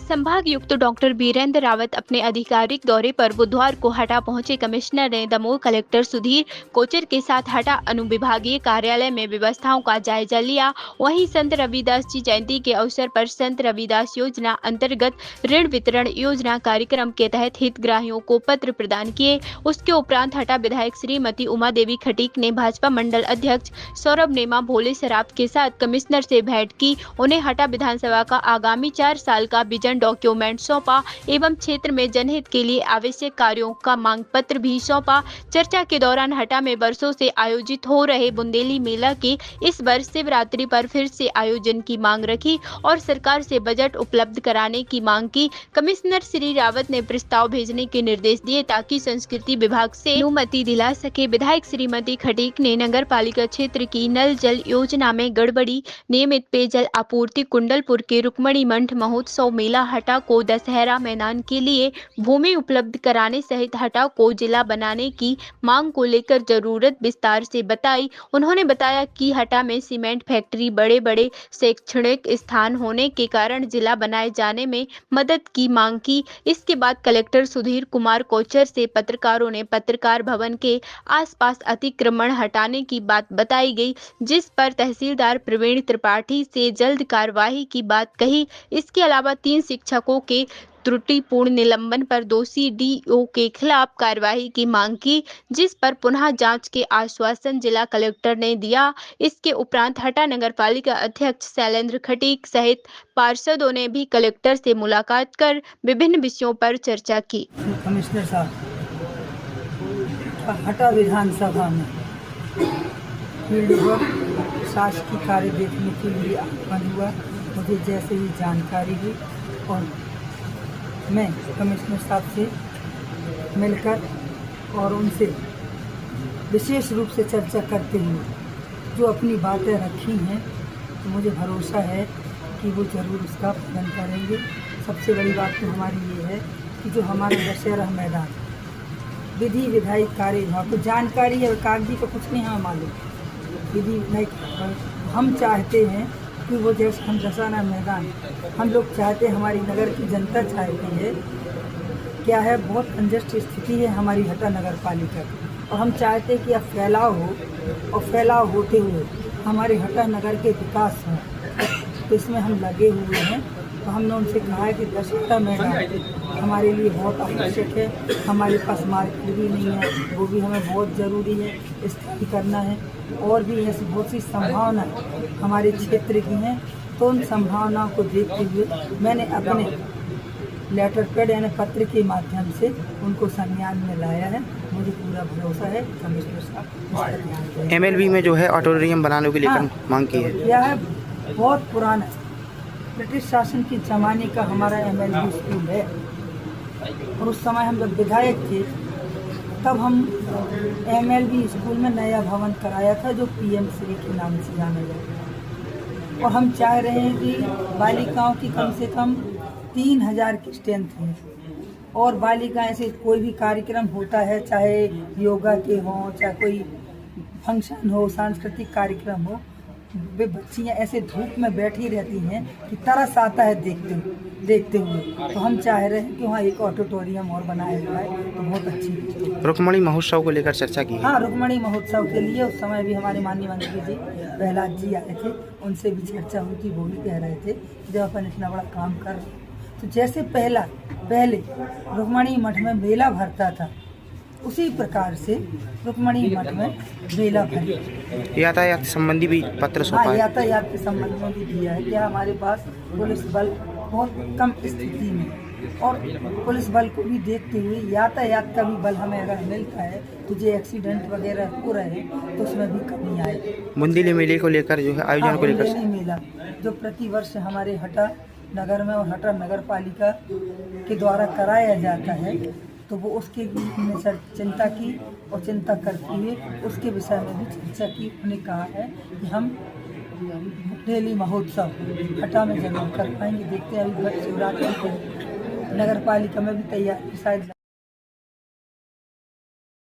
संभागायुक्त डॉक्टर बीरेंद्र रावत अपने आधिकारिक दौरे पर बुधवार को हटा पहुंचे। कमिश्नर ने दमोह कलेक्टर सुधीर कोचर के साथ हटा अनुविभागीय कार्यालय में व्यवस्थाओं का जायजा लिया। वहीं संत रविदास जी जयंती के अवसर पर संत रविदास योजना अंतर्गत ऋण वितरण योजना कार्यक्रम के तहत हितग्राहियों को पत्र प्रदान किए। उसके उपरांत हटा विधायक श्रीमती उमा देवी खटीक ने भाजपा मंडल अध्यक्ष सौरभ नेमा भोले सराफ के साथ कमिश्नर से भेंट की। उन्हें हटा विधानसभा का आगामी 4 साल का विजन डॉक्यूमेंट सौंपा एवं क्षेत्र में जनहित के लिए आवश्यक कार्यों का मांग पत्र भी सौंपा। चर्चा के दौरान हटा में वर्षों से आयोजित हो रहे बुंदेली मेला के इस वर्ष शिवरात्रि पर फिर से आयोजन की मांग रखी और सरकार से बजट उपलब्ध कराने की मांग की। कमिश्नर श्री रावत ने प्रस्ताव भेजने के निर्देश दिए ताकि संस्कृति विभाग से अनुमति दिला सके। विधायक श्रीमती खटीक ने नगर पालिका क्षेत्र की नल जल योजना में गड़बड़ी, नियमित पेयजल आपूर्ति, कुंडलपुर के रुक्मणी मंठ महोत्सव मेला हटा को दशहरा मैदान के लिए भूमि उपलब्ध कराने सहित हटा को जिला बनाने की मांग को लेकर जरूरत विस्तार से बताई। उन्होंने बताया कि हटा में सीमेंट फैक्ट्री, बड़े बड़े शैक्षणिक स्थान होने के कारण जिला बनाए जाने में मदद की मांग की। इसके बाद कलेक्टर सुधीर कुमार कोचर से पत्रकारों ने पत्रकार भवन के आसपास अतिक्रमण हटाने की बात बताई गई, जिस पर तहसीलदार प्रवीण त्रिपाठी से जल्द कार्यवाही की बात कही। इसके अलावा 3 शिक्षकों के त्रुटिपूर्ण निलंबन पर दोषी डीओ के खिलाफ कार्यवाही की मांग की, जिस पर पुनः जांच के आश्वासन जिला कलेक्टर ने दिया। इसके उपरांत हटा नगर पालिका अध्यक्ष शैलेंद्र खटीक सहित पार्षदों ने भी कलेक्टर से मुलाकात कर विभिन्न विषयों पर चर्चा की। कमिश्नर साहब हटा विधानसभा में फील्ड वर्क शासकीय कार्य देखने के लिए आह्वान हुआ। मुझे जैसे ही जानकारी हुई और मैं कमिश्नर साहब से मिलकर और उनसे विशेष रूप से चर्चा करते हुए जो अपनी बातें रखी हैं, तो मुझे भरोसा है कि वो ज़रूर उसका पालन करेंगे। सबसे बड़ी बात तो हमारी ये है कि जो हमारा दशहरा मैदान विधि विधायी कार्य विभाग को जानकारी है, कागजी को कुछ नहीं हमें मालूम, विधि विधायी हम चाहते हैं कि वो जैसे हम दशहरा मैदान हम लोग चाहते हैं, हमारी नगर की जनता चाहती है। क्या है, बहुत कंजस्ट स्थिति है हमारी हटा नगर पालिका की, और हम चाहते हैं कि अब फैलाव हो और फैलाव होते हुए हमारे हटा नगर के विकास हो। तो इसमें हम लगे हुए हैं। तो हमने उनसे कहा है कि दशहरा मैदान हमारे लिए बहुत आवश्यक है। हमारे पास मार्केट भी नहीं है, वो भी हमें बहुत ज़रूरी है, स्थायी करना है। और भी ऐसी बहुत सी संभावनाएं हमारे क्षेत्र की हैं। तो उन संभावनाओं को देखते हुए मैंने अपने लेटर पैड यानी पत्र के माध्यम से उनको संज्ञान में लाया है। मुझे पूरा भरोसा है कमिश्नर साहब इस पर ध्यान देंगे। एमएलबी में जो है ऑडिटोरियम बनाने के लेकर मांग की है। यह है बहुत पुराना ब्रिटिश शासन के ज़माने का हमारा एमएलबी स्कूल है, और उस समय हम जब विधायक थे तब हम एमएलबी स्कूल में नया भवन कराया था जो पीएम श्री के नाम से जाना जाता है। और हम चाह रहे हैं कि बालिकाओं की कम से कम 3000 की स्ट्रेंथ है, और बालिकाएं से कोई भी कार्यक्रम होता है, चाहे योगा के हों, चाहे कोई फंक्शन हो, सांस्कृतिक कार्यक्रम हो, वे बच्चियां ऐसे धूप में बैठी रहती हैं कि तरस आता है देखते हुए। तो हम चाह रहे हैं कि वहाँ एक ऑडिटोरियम और बनाया जाए तो बहुत अच्छी। रुक्मणी महोत्सव को लेकर चर्चा की। हाँ, रुक्मणी महोत्सव के लिए उस समय भी हमारे माननीय मंत्री जी प्रहलाद जी आए थे, उनसे भी चर्चा हुई थी। वो भी कह रहे थे जब अपन इतना बड़ा काम कर रहे तो जैसे पहले रुक्मणी मठ में मेला भरता था, उसी प्रकार से रुक्मणी मठ में मेला भरे। यातायात संबंधी भी पत्र सौंपा है। यातायात के संबंध में भी दिया है। क्या हमारे पास पुलिस बल बहुत कम स्थिति में, और पुलिस बल को भी देखते हुए यातायात का भी बल हमें अगर मिलता है तो जो एक्सीडेंट वगैरह हो रहे हैं तो उसमें भी कमी आए। बुंदेली मेले को लेकर जो है आयोजन को लेकर बुंदेली मेला जो प्रतिवर्ष हमारे हटा नगर में और हटा नगर पालिका के द्वारा कराया जाता है, तो वो उसके चिंता की और चिंता करते हुए उसके विषय में भी चर्चा की। उन्होंने कहा है कि हम बुंदेली महोत्सव हटा में जरूर कर पाएंगे। देखते हैं, अभी शिवरात्रि को नगर पालिका में भी तैयारी शायद